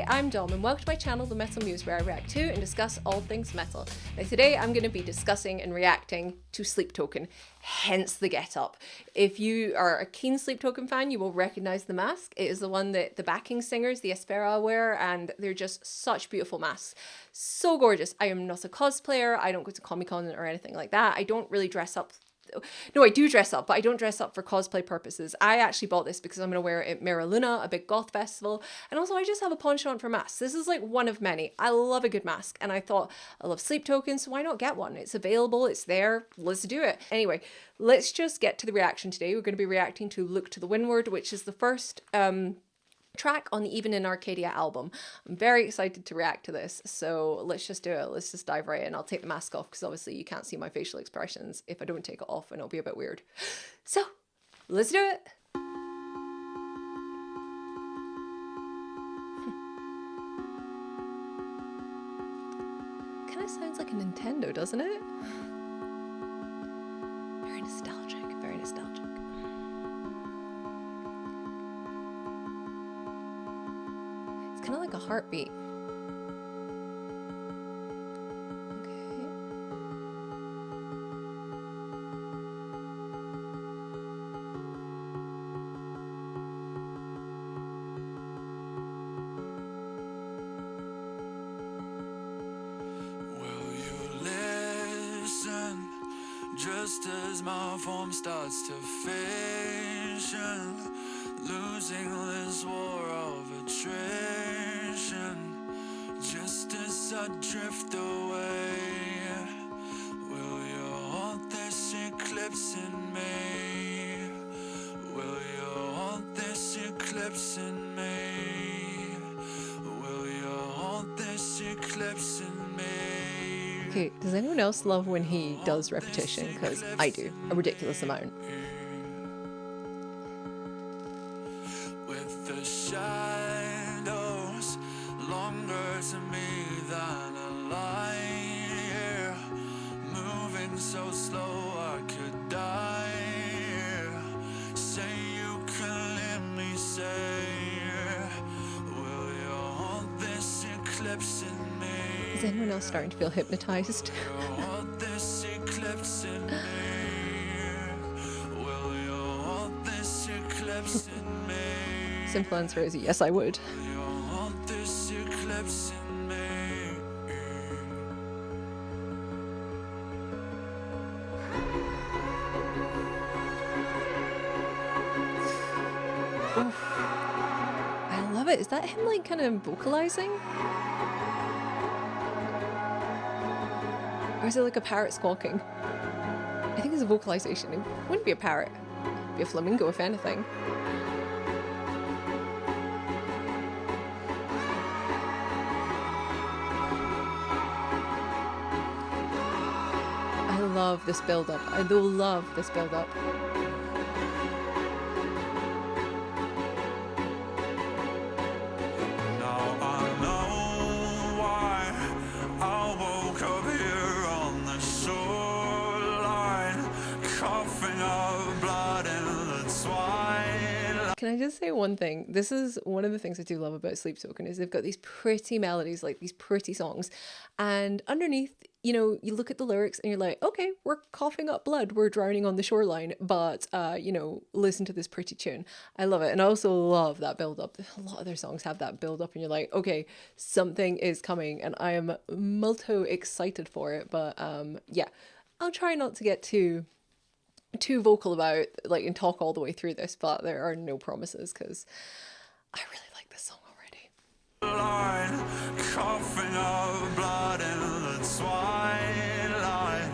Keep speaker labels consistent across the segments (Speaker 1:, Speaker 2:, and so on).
Speaker 1: Hi, I'm Dom and welcome to my channel, The Metal Muse, where I react to and discuss all things metal. Now today I'm going to be discussing and reacting to Sleep Token, hence the get up. If you are a keen Sleep Token fan, you will recognise the mask. It is the one that the backing singers, the Espera, wear, and they're just such beautiful masks. So gorgeous. I am not a cosplayer, I don't go to Comic-Con or anything like that. I don't really dress up. No, I do dress up, but I don't dress up for cosplay purposes. I actually bought this because I'm going to wear it at Mira Luna, a big goth festival, and also I just have a penchant for masks. This is like one of many. I love a good mask, and I thought I love Sleep Token, so why not get one? It's available, it's there, let's do it. Anyway, let's just get to the reaction today. We're going to be reacting to Look to the Windward, which is the first track on the Even in Arcadia album. I'm very excited to react to this, so let's just do it. Let's just dive right in. I'll take the mask off because obviously you can't see my facial expressions if I don't take it off, and it'll be a bit weird. So let's do it. Kind of sounds like a Nintendo, doesn't it? Very nostalgic, very nostalgic. Kind of like a heartbeat. Okay.
Speaker 2: Will you listen just as my form starts to fission, losing this war of attrition? Just as I drift away, will you haunt this eclipse in me? Will you haunt this eclipse in me? Will you haunt this eclipse in me?
Speaker 1: Okay, does anyone else love when he does repetition? Because I do, a ridiculous amount.
Speaker 2: With the shadows longer to me than a light, yeah. Moving so slow I could die, yeah. Say you can let me say, will you haunt this eclipse in me?
Speaker 1: Is anyone else starting to feel hypnotized?
Speaker 2: Will you haunt this eclipse in me? Will you haunt this eclipse in me?
Speaker 1: Simple answer is yes, I would. Oof. I love it. Is that him like kind of vocalizing? Or is it like a parrot squawking? I think it's a vocalization. It wouldn't be a parrot. It'd be a flamingo if anything. I love this build-up. I do love this build-up.
Speaker 2: Now I know why I woke up here on the shoreline, coughing up blood in the twilight.
Speaker 1: Can I just say one thing? This is one of the things I do love about Sleep Token is they've got these pretty melodies, like these pretty songs, and underneath, you know, you look at the lyrics and you're like, okay, we're coughing up blood, we're drowning on the shoreline, but, you know, listen to this pretty tune. I love it. And I also love that build up. A lot of their songs have that build up and you're like, okay, something is coming, and I am multo excited for it. But yeah, I'll try not to get too vocal about like and talk all the way through this, but there are no promises because I really like this song already.
Speaker 2: Line, coughing up blood in the twilight.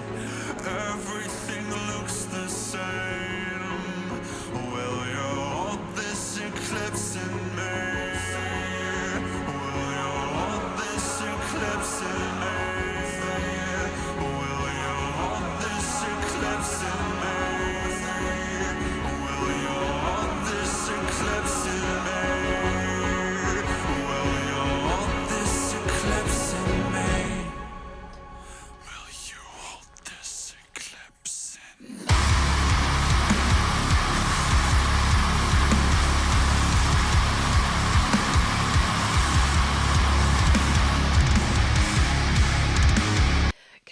Speaker 2: Everything looks the same. Will you hold this eclipse in me? Will you hold this eclipse in me? Will you hold this eclipse in me? Will you hold this eclipse in me? Will you hold this eclipse in me?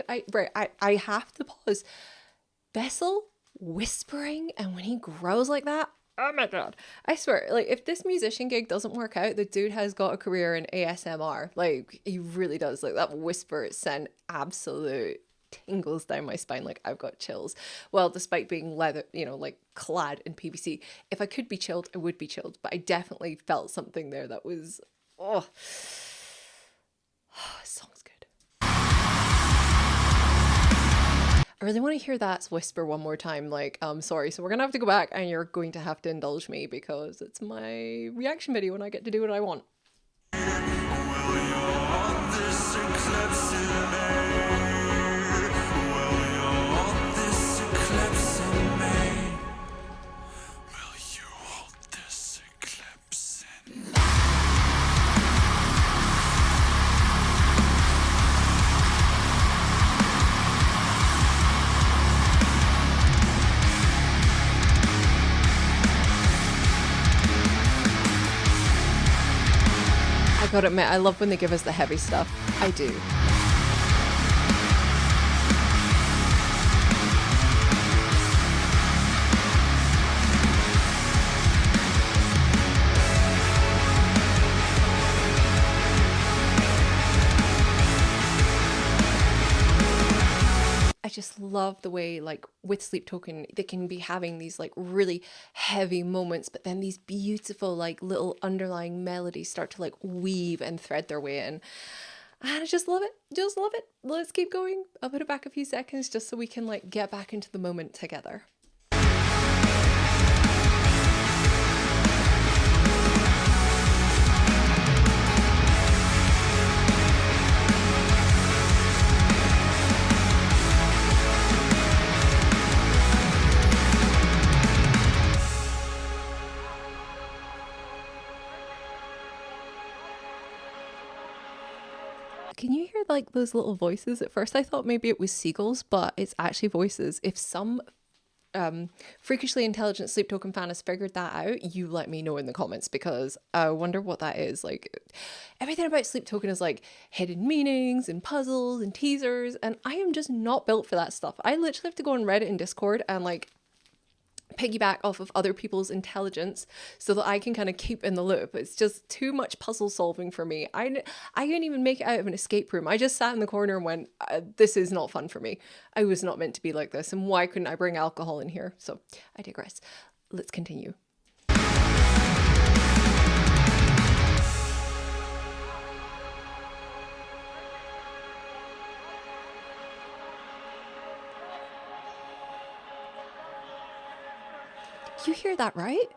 Speaker 1: I have to pause. Bessel whispering, and when he growls like that, oh my god. I swear, like, if this musician gig doesn't work out, the dude has got a career in ASMR. Like, he really does. Like, that whisper sent absolute tingles down my spine. Like, I've got chills. Well, despite being leather, like clad in PVC, if I could be chilled, I would be chilled. But I definitely felt something there that was, oh, this song's good. I really want to hear that whisper one more time. Like, sorry. So we're going to have to go back and you're going to have to indulge me because it's my reaction video and I get to do what I want. I gotta admit, I love when they give us the heavy stuff. I do. I just love the way, like, with Sleep Token, they can be having these like really heavy moments, but then these beautiful like little underlying melodies start to like weave and thread their way in. And I just love it. Just love it. Let's keep going. I'll put it back a few seconds just so we can like get back into the moment together. Can you hear like those little voices? At first I thought maybe it was seagulls, but it's actually voices. If some freakishly intelligent Sleep Token fan has figured that out, you let me know in the comments because I wonder what that is. Like, everything about Sleep Token is like hidden meanings and puzzles and teasers, and I am just not built for that stuff. I literally have to go on Reddit and Discord and like piggyback off of other people's intelligence so that I can kind of keep in the loop. It's just too much puzzle solving for me. I couldn't even make it out of an escape room. I just sat in the corner and went, this is not fun for me. I was not meant to be like this, and why couldn't I bring alcohol in here? So I digress. Let's continue. You hear that, right?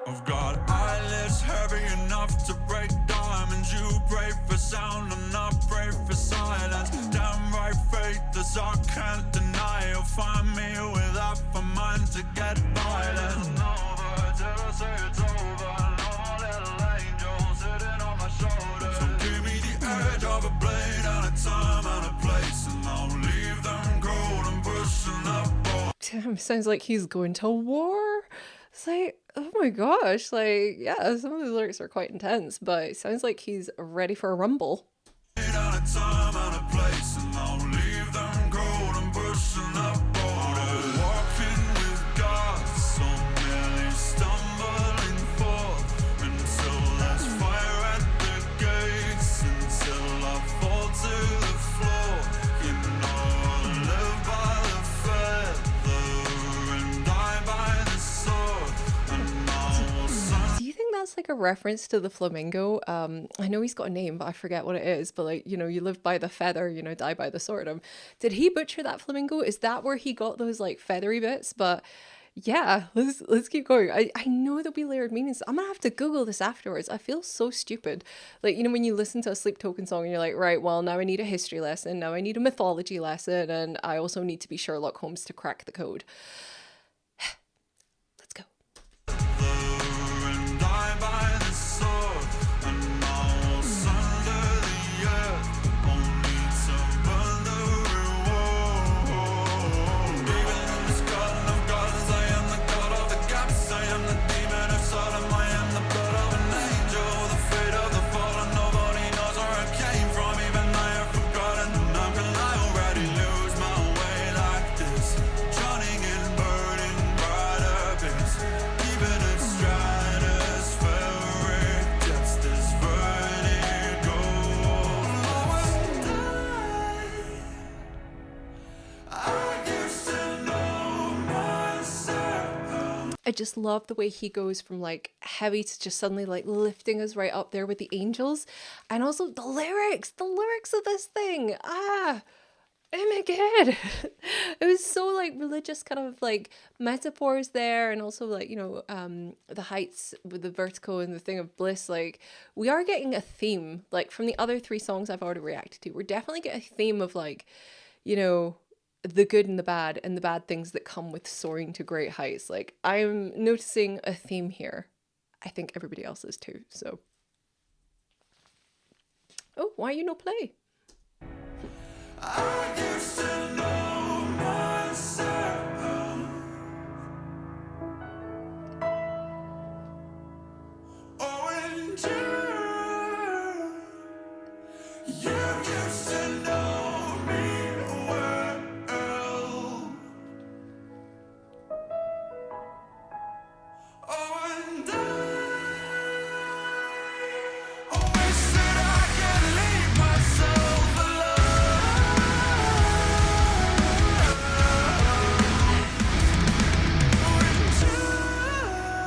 Speaker 2: I've got eyelids heavy enough to break diamonds. You pray for sound, I'm not brave for silence. Downright fate, this I can't deny. You'll find me with half a mind to get violent. Over till I say it's over. No little angel sitting on my shoulder. So give me the edge of a blade and a time and a place, and I'll leave them cold and pushing up.
Speaker 1: Damn, sounds like he's going to war. It's like, oh my gosh, like, yeah, some of the lyrics are quite intense, but it sounds like he's ready for a rumble. That's like a reference to the flamingo. I know he's got a name, but I forget what it is. But like, you know, you live by the feather, you know, die by the sword. Did he butcher that flamingo? Is that where he got those like feathery bits? But yeah, let's keep going. I know there'll be layered meanings. I'm gonna have to Google this afterwards. I feel so stupid. Like, you know, when you listen to a Sleep Token song and you're like, right, well, now I need a history lesson, now I need a mythology lesson, and I also need to be Sherlock Holmes to crack the code. Let's go. I just love the way he goes from like heavy to just suddenly like lifting us right up there with the angels. And also the lyrics of this thing. Oh my god. It was so like religious kind of like metaphors there, and also like, the heights with the vertical and the thing of bliss. Like, we are getting a theme, like from the other three songs I've already reacted to. We're definitely getting a theme of like, the good and the bad things that come with soaring to great heights. Like, I'm noticing a theme here. I think everybody else is too. So, oh, why you no play?
Speaker 2: I used to know myself. Oh, and you used to know me well. Oh, and I always said I could leave myself alone.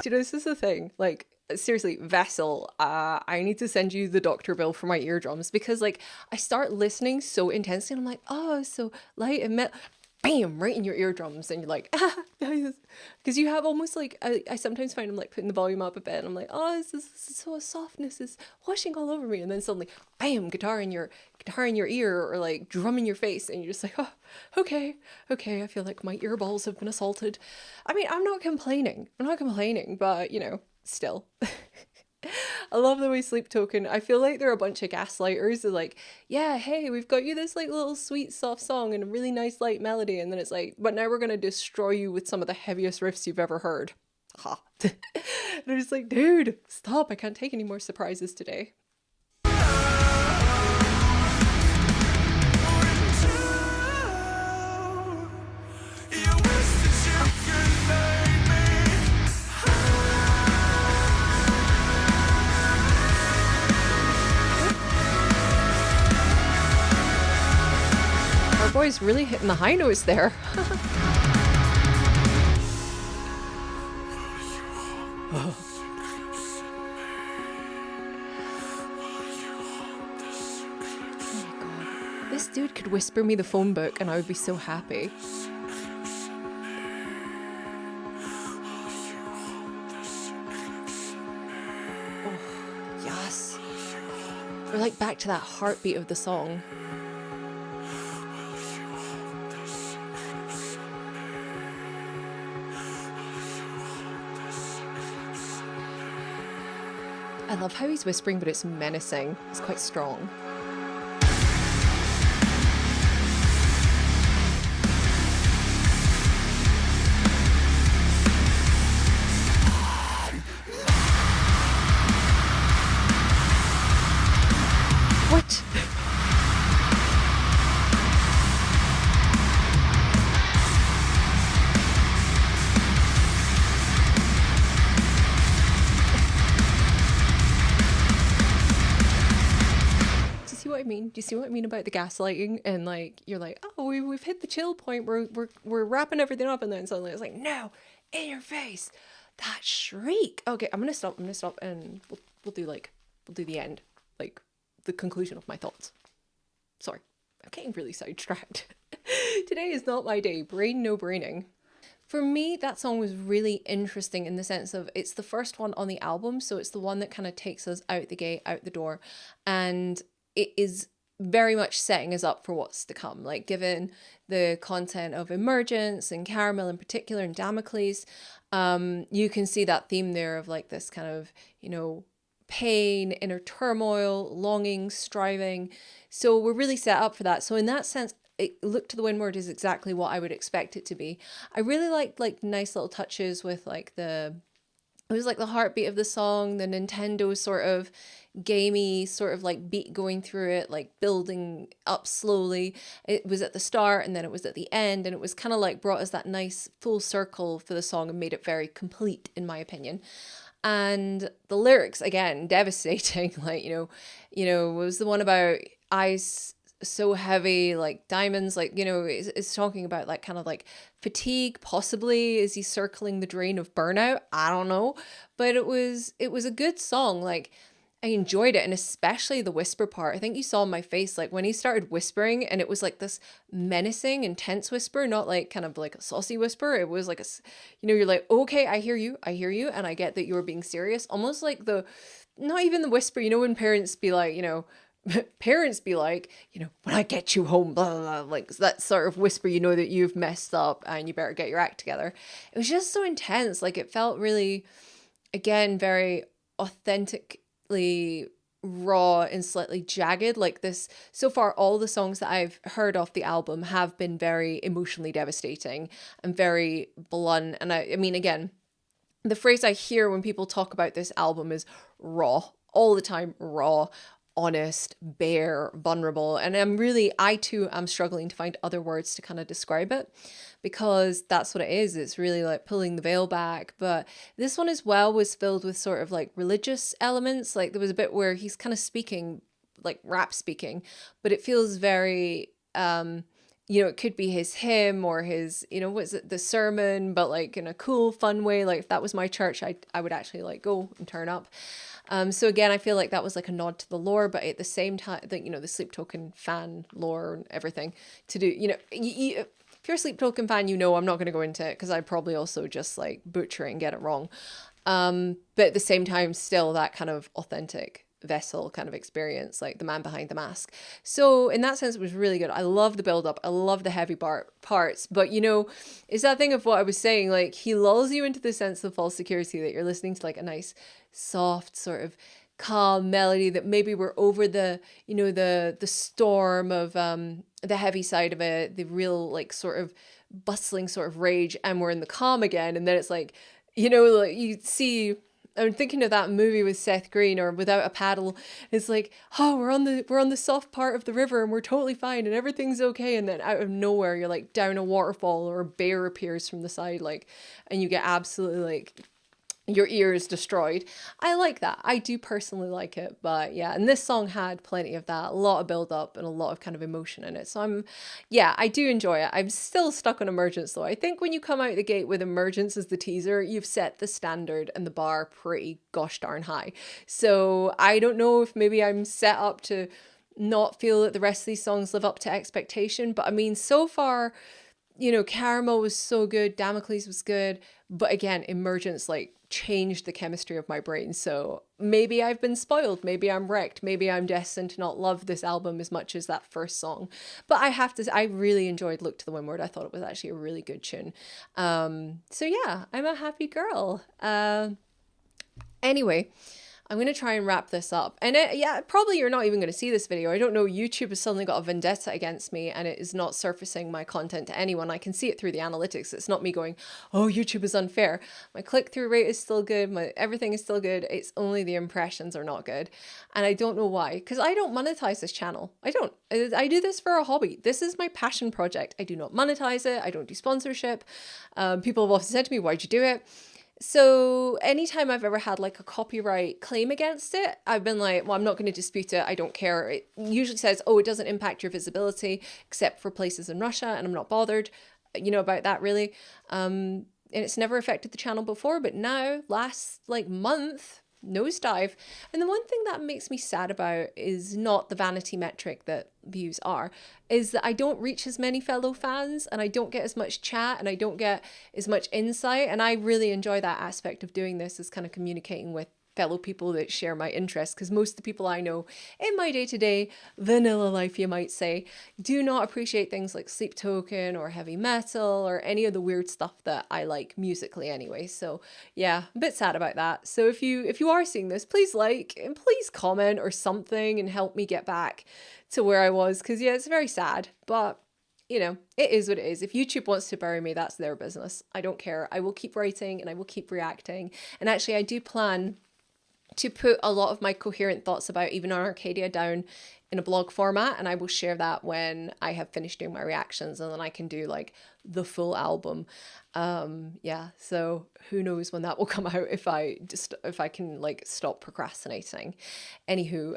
Speaker 1: Do you know, this is the thing, like, seriously, Vessel, I need to send you the doctor bill for my eardrums, because like I start listening so intensely and I'm like, oh, so light and metal, bam, right in your eardrums, and you're like, because you have almost like, I sometimes find I'm like putting the volume up a bit and I'm like, oh, this is so softness is washing all over me, and then suddenly bam, guitar in your ear, or like drum in your face, and you're just like, oh, okay, I feel like my earballs have been assaulted. I mean, I'm not complaining, but still. I love the way Sleep Token, I feel like they're a bunch of gaslighters. They're like, yeah, hey, we've got you this like little sweet soft song and a really nice light melody, and then it's like, but now we're gonna destroy you with some of the heaviest riffs you've ever heard. Ha. And I'm just like, dude, stop, I can't take any more surprises today. Our boy's really hitting the high notes there. This dude could whisper me the phone book and I would be so happy. Oh, yes. We're like back to that heartbeat of the song. I love how he's whispering, but it's menacing. It's quite strong. What? Do you see what I mean about the gaslighting? And like, you're like, oh, we've hit the chill point, we're wrapping everything up, and then suddenly it's like, no, in your face, that shriek. Okay, I'm gonna stop, and we'll do the end, like the conclusion of my thoughts. Sorry, I'm getting really sidetracked. Today is not my day. Brain no braining. For me, that song was really interesting in the sense of it's the first one on the album, so it's the one that kind of takes us out the gate, out the door, and it is very much setting us up for what's to come. Like, given the content of Emergence and Caramel in particular, and Damocles, you can see that theme there of like this kind of, pain, inner turmoil, longing, striving. So we're really set up for that. So in that sense, Look to the Windward is exactly what I would expect it to be. I really liked like nice little touches with like it was like the heartbeat of the song, the Nintendo sort of gamey sort of like beat going through it, like building up slowly. It was at the start and then it was at the end, and it was kind of like brought us that nice full circle for the song and made it very complete in my opinion. And the lyrics, again, devastating. Like, was the one about eyes so heavy, like Diamonds, like, you know, it's talking about like kind of like fatigue, possibly. Is he circling the drain of burnout? I don't know. But it was a good song. Like, I enjoyed it, and especially the whisper part. I think you saw my face, like when he started whispering, and it was like this menacing, intense whisper, not like kind of like a saucy whisper. It was like you know, you're like, okay, I hear you, and I get that you're being serious. Almost like not even the whisper, you know, when parents be like, you know, parents be like, you know, when I get you home, blah, blah, blah, like that sort of whisper, you know, that you've messed up and you better get your act together. It was just so intense. Like, it felt really, again, very authentically raw and slightly jagged. Like, this, so far all the songs that I've heard off the album have been very emotionally devastating and very blunt. And I mean, again, the phrase I hear when people talk about this album is raw, all the time. Raw, honest, bare, vulnerable. And I too am struggling to find other words to kind of describe it, because that's what it is. It's really like pulling the veil back. But this one as well was filled with sort of like religious elements. Like, there was a bit where he's kind of speaking, like rap speaking, but it feels very, you know, it could be his hymn or his, you know, what's it, the sermon, but like in a cool, fun way. Like, if that was my church, I would actually like go and turn up. So again, I feel like that was like a nod to the lore, but at the same time, you know, the Sleep Token fan lore and everything to do, you know, if you're a Sleep Token fan, you know, I'm not going to go into it because I'd probably also just like butcher it and get it wrong. But at the same time, still that kind of authentic vessel kind of experience, like the man behind the mask. So in that sense, it was really good. I love the build up. I love the heavy parts, but you know, it's that thing of what I was saying, like he lulls you into the sense of false security that you're listening to like a nice, soft sort of calm melody, that maybe we're over the, you know, the storm of the heavy side of it, the real like sort of bustling sort of rage, and we're in the calm again. And then it's like, you know, like you see, I'm thinking of that movie with Seth Green, or Without a Paddle. It's like, oh, we're on the soft part of the river and we're totally fine and everything's okay. And then out of nowhere, you're like down a waterfall, or a bear appears from the side, like, and you get absolutely like your ears destroyed. I like that. I do personally like it, but yeah, and this song had plenty of that, a lot of build up and a lot of kind of emotion in it. So I do enjoy it. I'm still stuck on Emergence though. I think when you come out the gate with Emergence as the teaser, you've set the standard and the bar pretty gosh darn high. So I don't know if maybe I'm set up to not feel that the rest of these songs live up to expectation, but I mean, so far, you know, Caramel was so good, Damocles was good, but again, Emergence like changed the chemistry of my brain. So maybe I've been spoiled, maybe I'm wrecked, maybe I'm destined to not love this album as much as that first song. But I have to, I really enjoyed Look to the Windward. I thought it was actually a really good tune. So yeah, I'm a happy girl. Anyway, I'm going to try and wrap this up. And probably you're not even going to see this video. I don't know. YouTube has suddenly got a vendetta against me and it is not surfacing my content to anyone. I can see it through the analytics. It's not me going, oh, YouTube is unfair. My click-through rate is still good. My everything is still good. It's only the impressions are not good. And I don't know why. Because I don't monetize this channel. I don't. I do this for a hobby. This is my passion project. I do not monetize it. I don't do sponsorship. People have often said to me, why'd you do it? So anytime I've ever had like a copyright claim against it, I've been like, well, I'm not going to dispute it. I don't care. It usually says, oh, it doesn't impact your visibility except for places in Russia. And I'm not bothered, you know, about that really. And it's never affected the channel before, but now last like month, nosedive. And the one thing that makes me sad about is not the vanity metric that views are, is that I don't reach as many fellow fans and I don't get as much chat and I don't get as much insight. And I really enjoy that aspect of doing this, is kind of communicating with fellow people that share my interests, because most of the people I know in my day-to-day vanilla life, you might say, do not appreciate things like Sleep Token or heavy metal or any of the weird stuff that I like musically anyway. So yeah, a bit sad about that. So if you are seeing this, please like and please comment or something and help me get back to where I was, because yeah, it's very sad, but you know, it is what it is. If YouTube wants to bury me, that's their business. I don't care. I will keep writing and I will keep reacting. And actually I do plan to put a lot of my coherent thoughts about Even on Arcadia down in a blog format, and I will share that when I have finished doing my reactions, and then I can do like the full album. Yeah, so who knows when that will come out if I can like stop procrastinating. Anywho,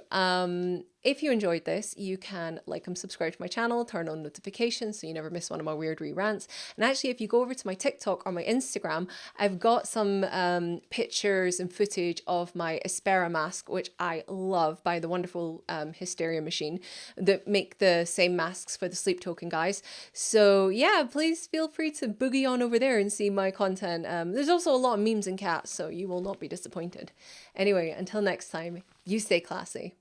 Speaker 1: if you enjoyed this, you can like and subscribe to my channel, turn on notifications so you never miss one of my weird rerants. And actually, if you go over to my TikTok or my Instagram, I've got some pictures and footage of my Aspera mask, which I love, by the wonderful Hysteria machine that make the same masks for the Sleep Token guys. So yeah, please feel free to boogie on over there and see my content. There's also a lot of memes and cats, so you will not be disappointed. Anyway, until next time, you stay classy.